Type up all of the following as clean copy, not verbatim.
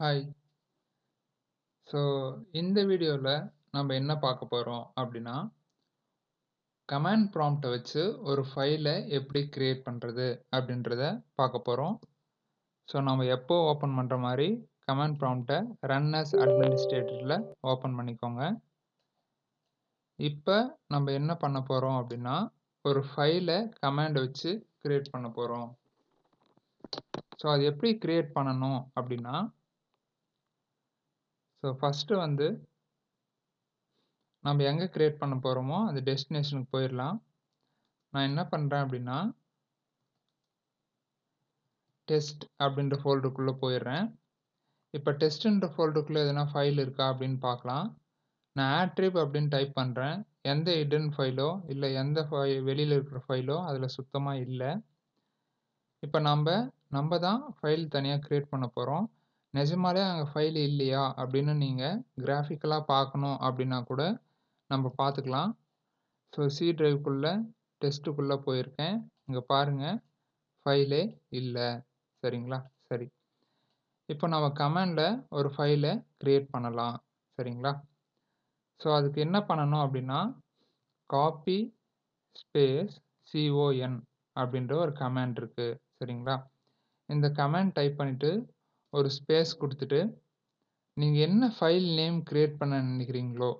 Hi. So இந்த வீடியோல நம்ம என்ன பார்க்க போறோம் அப்படின்னா, கமாண்ட் ப்ராம்ப்ட்ட வச்சு ஒரு ஃபைல எப்படி கிரியேட் பண்றது அப்படின்றத பார்க்க போறோம். ஸோ நம்ம எப்போ ஓப்பன் பண்ற மாரி கமாண்ட் ப்ராம்ப்ட்ட ரன் ஆஸ் அட்மினிஸ்ட்ரேட்டர்ல ஓப்பன் பண்ணிக்கோங்க. இப்ப நம்ம என்ன பண்ண போறோம் அப்படின்னா, ஒரு ஃபைல கமாண்ட் வச்சு கிரியேட் பண்ண போறோம். ஸோ அது எப்படி கிரியேட் பண்ணணும் அப்படின்னா, ஃபர்ஸ்ட்டு வந்து நம்ம எங்க கிரியேட் பண்ண போறோமோ அந்த டெஸ்டினேஷனுக்கு போயிரலாம். நான் என்ன பண்றேன் அப்படின்னா, டெஸ்ட் அப்படின்ற ஃபோல்டருக்குள்ள போயிடுறேன். இப்ப டெஸ்ட்ன்ற ஃபோல்டருக்குள்ள எதனா ஃபைல் இருக்கா அப்படின்னு பார்க்கலாம். நான் attrib அப்படின்னு டைப் பண்றேன். எந்த ஹிடன் ஃபைலோ இல்ல எந்த வெளியில இருக்கிற ஃபைலோ அதுல சுத்தமா இல்ல. இப்ப நம்ப தான் ஃபைல் தனியா கிரியேட் பண்ண போறோம். நிஜமாலே அங்க ஃபைல் இல்லையா அப்படின்னு நீங்க கிராஃபிக்கலா பார்க்கணும் அப்படின்னா கூட நம்ம பார்த்துக்கலாம். ஸோ சி டிரைவ்க்குள்ள டெஸ்ட்டுக்குள்ள போயிருக்கேன். இங்க பாருங்க ஃபைலே இல்ல. சரிங்களா? சரி. இப்போ நம்ம கமாண்ட்ல ஒரு ஃபைல கிரியேட் பண்ணலாம். சரிங்களா? ஸோ அதுக்கு என்ன பண்ணணும் அப்படின்னா, காப்பி ஸ்பேஸ் con அப்படின்ற ஒரு கமாண்ட் இருக்கு. சரிங்களா? இந்த கமாண்ட் டைப் பண்ணிட்டு ஒரு ஸ்பேஸ் குடுத்துட்டு, நீங்க என்ன ஃபைல் நேம் கிரியேட் பண்ண நினைக்கிறீங்களோ,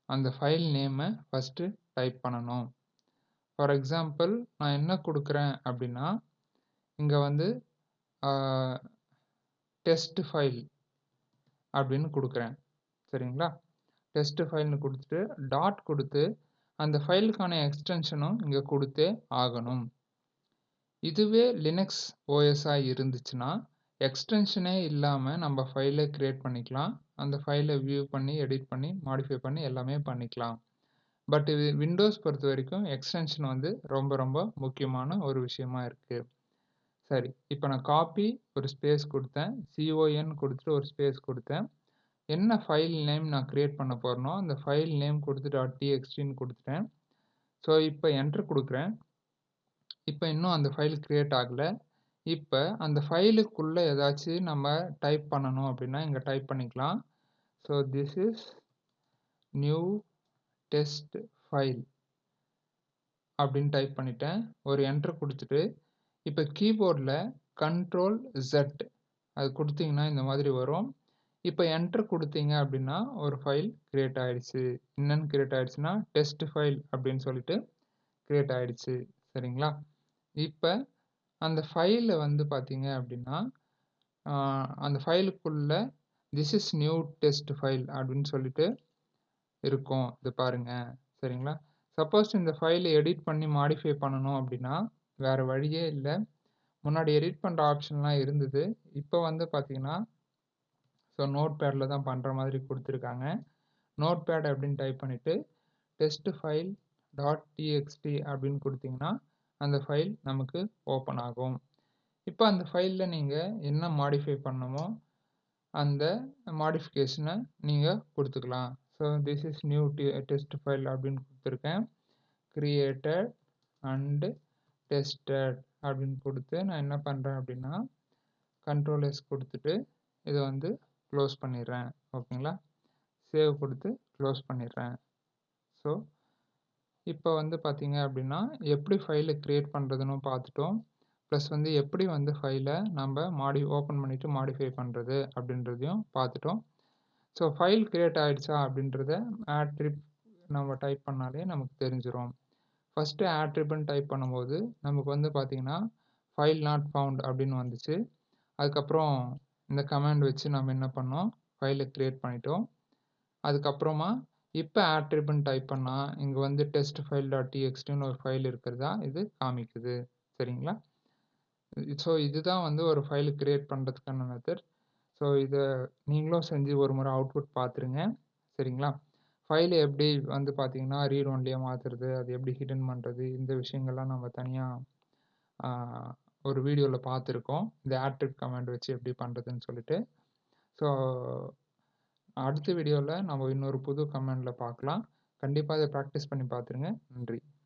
அந்த ஃபைல் நேம ஃபர்ஸ்ட்டு டைப் பண்ணணும். ஃபார் எக்ஸாம்பிள் நான் என்ன குடுக்குறேன் அப்படின்னா, இங்க வந்து ஆ டெஸ்ட் ஃபைல் அப்படின்னு குடுக்குறேன். சரிங்களா? டெஸ்ட் ஃபைல்னு குடுத்துட்டு, டாட் குடுத்து, அந்த ஃபைலுக்கான எக்ஸ்டென்ஷனும் இங்க குடுத்தே ஆகணும். இதுவே லினக்ஸ் ஓஎஸ்ஸா இருந்துச்சுன்னா, எக்ஸ்டென்ஷனே இல்லாம நம்ம ஃபைல கிரியேட் பண்ணிக்கலாம். அந்த ஃபைல வியூ பண்ணி, எடிட் பண்ணி, மாடிஃபை பண்ணி எல்லாமே பண்ணிக்கலாம். பட் இது விண்டோஸ் பொறுத்தவரைக்கும் எக்ஸ்டென்ஷன் வந்து ரொம்ப ரொம்ப முக்கியமான ஒரு விஷயமா இருக்கு. சரி, இப்ப நான் காப்பி ஒரு ஸ்பேஸ் குடுத்தேன். con குடுத்துட்டு ஒரு ஸ்பேஸ் குடுத்தேன். என்ன ஃபைல் நேம் நான் கிரியேட் பண்ண போறேனோ, அந்த ஃபைல் நேம் குடுத்து .txtன்னு குடுத்துட்டேன். ஸோ இப்ப என்டர் குடுக்குறேன். இப்ப இன்னும் அந்த ஃபைல் கிரியேட் ஆகல. இப்ப அந்த ஃபைலுக்குள்ள ஏதாச்சு நம்ம டைப் பண்ணணும் அப்படின்னா, இங்க டைப் பண்ணிக்கலாம். So this is new test file அப்படின்னு டைப் பண்ணிட்டேன். ஒரு என்டர் குடுத்துட்டு, இப்ப கீபோர்ட்ல கண்ட்ரோல் Z அது குடுத்தீங்கன்னா இந்த மாதிரி வரும். இப்ப என்டர் குடுத்தீங்க அப்படின்னா, ஒரு ஃபைல் கிரியேட் ஆயிடுச்சு. என்னன்னு கிரியேட் ஆயிடுச்சுன்னா, டெஸ்ட் ஃபைல் அப்படின்னு சொல்லிட்டு கிரியேட் ஆயிடுச்சு. சரிங்களா? இப்ப அந்த ஃபைல்ல வந்து பார்த்தீங்க அப்படின்னா, ஆ அந்த ஃபைலுக்குள்ள this is new test file அப்படின்னு சொல்லிட்டு இருக்கும். இது பாருங்க. சரிங்களா? சப்போஸ் இந்த ஃபைல எடிட் பண்ணி மாடிஃபை பண்ணணும் அப்படின்னா, வேற வழியே இல்ல. முன்னாடி எடிட் பண்ற ஆப்ஷன்லாம் இருந்தது. இப்ப வந்து பார்த்தீங்கன்னா, நோட்பேட்ல தான் பண்ற மாதிரி குடுத்துருக்காங்க. நோட்பேட் அப்படின்னு டைப் பண்ணிட்டு, டெஸ்ட் ஃபைல் டாட் txt அப்படின்னு குடுத்தீங்கன்னா, அந்த ஃபைல் நமக்கு ஓப்பன் ஆகும். இப்ப அந்த ஃபைல்ல நீங்க என்ன மாடிஃபை பண்ணணுமோ, அந்த மாடிஃபிகேஷன நீங்க குடுத்துக்கலாம். This is new test file அப்படின்னு குடுத்துருக்கேன். கிரியேட்டட் அண்ட் டெஸ்டட் அப்படின்னு குடுத்து நான் என்ன பண்றேன் அப்படின்னா, கண்ட்ரோல் S குடுத்துட்டு, இத வந்து க்ளோஸ் பண்ணிடுறேன். ஓகேங்களா? சேவ் குடுத்து க்ளோஸ் பண்ணிடுறேன். ஸோ, இப்ப வந்து பார்த்தீங்க அப்படின்னா, எப்படி ஃபைல கிரியேட் பண்றதுன்னு பார்த்துட்டோம். ப்ளஸ் வந்து எப்படி வந்து ஃபைல நம்ப ஓப்பன் பண்ணிட்டு மாடிஃபை பண்றது அப்படின்றதையும் பார்த்துட்டோம். ஸோ, ஃபைல் கிரியேட் ஆயிடுச்சா அப்படின்றத attrib நம்ம டைப் பண்ணாலே நமக்கு தெரிஞ்சிரும். ஃபர்ஸ்ட்டு attribன்னு டைப் பண்ணும்போது, நமக்கு வந்து பார்த்தீங்கன்னா, ஃபைல் நாட் ஃபவுண்ட் அப்படின்னு வந்துச்சு. அதுக்கப்புறம் இந்த கமாண்ட் வச்சு நம்ம என்ன பண்ணோம், ஃபைல கிரியேட் பண்ணிட்டோம். அதுக்கப்புறமா இப்ப attribன்னு டைப் பண்ணா, இங்க வந்து டெஸ்ட் ஃபைல் டாட் txtன்னு ஒரு ஃபைல் இருக்கிறதா இது காமிக்குது. சரிங்களா? ஸோ இதுதான் வந்து ஒரு ஃபைல் கிரியேட் பண்றதுக்கான மெத்தட். ஸோ இத நீங்களும் செஞ்சு ஒரு முறை அவுட்புட் பார்த்துருங்க. சரிங்களா? ஃபைல எப்படி வந்து பார்த்தீங்கன்னா, ரீட் ஒன்லியா மாத்துறது, அது எப்படி ஹிடன் பண்றது, இந்த விஷயங்கள்லாம் நம்ம தனியா ஆ ஒரு வீடியோல பார்த்துருக்கோம். இந்த attrib கமாண்ட் வச்சு எப்படி பண்றதுன்னு சொல்லிட்டு. ஸோ அடுத்த வீடியோல நம்ம இன்னொரு புது கமாண்ட்ல பார்க்கலாம். கண்டிப்பா இத பிராக்டிஸ் பண்ணி பார்த்துருங்க. நன்றி.